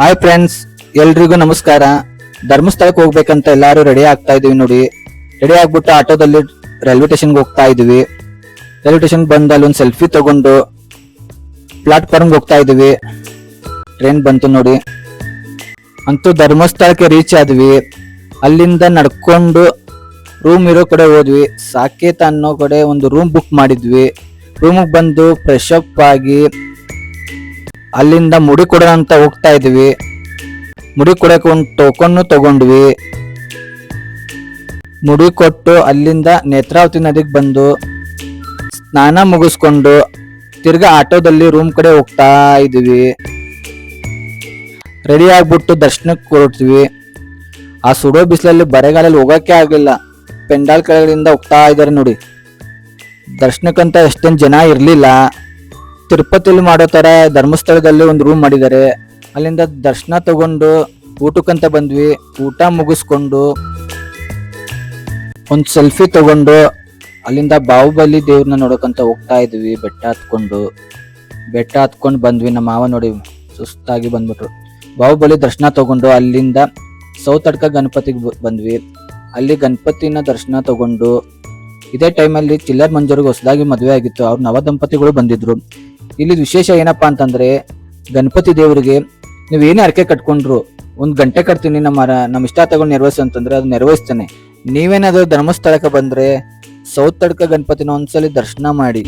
Hi friends, ಎಲ್ರಿಗೂ ನಮಸ್ಕಾರ. ಧರ್ಮಸ್ಥಳಕ್ಕೆ ಹೋಗ್ಬೇಕಂತ ಎಲ್ಲಾರು ರೆಡಿ ಆಗ್ತಾ ಇದೀವಿ ನೋಡಿ. ರೆಡಿ ಆಗ್ಬಿಟ್ಟು ಆಟೋದಲ್ಲಿ ರೈಲ್ವೆ ಸ್ಟೇಷನ್ಗೆ ಹೋಗ್ತಾ ಇದೀವಿ. ರೈಲ್ವೆ ಸ್ಟೇಷನ್ ಬಂದು ಅಲ್ಲಿ ಒಂದು ಸೆಲ್ಫಿ ತಗೊಂಡು ಪ್ಲಾಟ್ಫಾರ್ಮ್ಗೆ ಹೋಗ್ತಾ ಇದೀವಿ. ಟ್ರೈನ್ ಬಂತು ನೋಡಿ. ಅಂತೂ ಧರ್ಮಸ್ಥಳಕ್ಕೆ ರೀಚ್ ಆದ್ವಿ. ಅಲ್ಲಿಂದ ನಡ್ಕೊಂಡು ರೂಮ್ ಇರೋ ಕಡೆ ಹೋದ್ವಿ. ಸಾಕೇತ ಅನ್ನೋ ಕಡೆ ಒಂದು ರೂಮ್ ಬುಕ್ ಮಾಡಿದ್ವಿ. ರೂಮಿಗೆ ಬಂದು ಫ್ರೆಶ್ ಅಪ್ ಆಗಿ ಅಲ್ಲಿಂದ ಮುಡಿ ಕೊಡೋಣ ಅಂತ ಹೋಗ್ತಾ ಇದೀವಿ. ಮುಡಿ ಕೊಡಕ್ಕೆ ಒಂದು ಟೋಕನ್ ತಗೊಂಡ್ವಿ. ಮುಡಿ ಕೊಟ್ಟು ಅಲ್ಲಿಂದ ನೇತ್ರಾವತಿ ನದಿಗೆ ಬಂದು ಸ್ನಾನ ಮುಗಿಸ್ಕೊಂಡು ತಿರ್ಗಾ ಆಟೋದಲ್ಲಿ ರೂಮ್ ಕಡೆ ಹೋಗ್ತಾ ಇದೀವಿ. ರೆಡಿ ಆಗ್ಬಿಟ್ಟು ದರ್ಶನಕ್ಕೆ ಹೊರಟ್ವಿ. ಆ ಸುಡೋ ಬಿಸಿಲಲ್ಲಿ ಬರೆಗಾಲಲ್ಲಿ ಹೋಗಕ್ಕೆ ಆಗಲಿಲ್ಲ. ಪೆಂಡಾಲ್ ಕೆಳಗಡೆಯಿಂದ ಹೋಗ್ತಾ ಇದ್ದಾರೆ ನೋಡಿ. ದರ್ಶನಕ್ಕಂತ ಎಷ್ಟೊಂದು ಜನ ಇರಲಿಲ್ಲ. ತಿರುಪತಿಲಿ ಮಾಡೋ ತರ ಧರ್ಮಸ್ಥಳದಲ್ಲಿ ಒಂದು ರೂಮ್ ಮಾಡಿದ್ದಾರೆ. ಅಲ್ಲಿಂದ ದರ್ಶನ ತಗೊಂಡು ಊಟಕ್ಕಂತ ಬಂದ್ವಿ. ಊಟ ಮುಗಿಸ್ಕೊಂಡು ಒಂದು ಸೆಲ್ಫಿ ತಗೊಂಡು ಅಲ್ಲಿಂದ ಬಾಹುಬಲಿ ದೇವ್ರನ್ನ ನೋಡೋಕಂತ ಹೋಗ್ತಾ ಇದ್ವಿ. ಬೆಟ್ಟ ಹತ್ಕೊಂಡು ಬಂದ್ವಿ. ನಮ್ಮ ಮಾವ ನೋಡಿ ಸುಸ್ತಾಗಿ ಬಂದ್ಬಿಟ್ರು. ಬಾಹುಬಲಿ ದರ್ಶನ ತಗೊಂಡು ಅಲ್ಲಿಂದ ಸೌತಡ್ಕ ಗಣಪತಿಗೆ ಬಂದ್ವಿ. ಅಲ್ಲಿ ಗಣಪತಿನ ದರ್ಶನ ತಗೊಂಡು ಇದೇ ಟೈಮಲ್ಲಿ ಚಿಲ್ಲರ್ ಮಂಜೂರಿಗೆ ಹೊಸದಾಗಿ ಮದುವೆ ಆಗಿತ್ತು. ಅವ್ರು ನವ ದಂಪತಿಗಳು ಬಂದಿದ್ರು. ಇಲ್ಲಿ ವಿಶೇಷ ಏನಪ್ಪಾ ಅಂತಂದ್ರೆ, ಗಣಪತಿ ದೇವರಿಗೆ ನೀವು ಏನೇ ಅರ್ಕೆ ಕಟ್ಕೊಂಡ್ರು 1 ಗಂಟೆ ಕಟ್ತೀನಿ ನಮ್ಮ ಇಷ್ಟ ತಗೊಂಡು ನೆರವೇರಿಸು ಅಂತಂದ್ರೆ ಅದು ನೆರವೇರಿಸ್ತಾನೆ. ನೀವೇನಾದ್ರೂ ಧರ್ಮಸ್ಥಳಕ್ಕೆ ಬಂದ್ರೆ ಸೌತಡ್ಕ ಗಣಪತಿನ ಒಂದ್ಸಲಿ ದರ್ಶನ ಮಾಡಿ.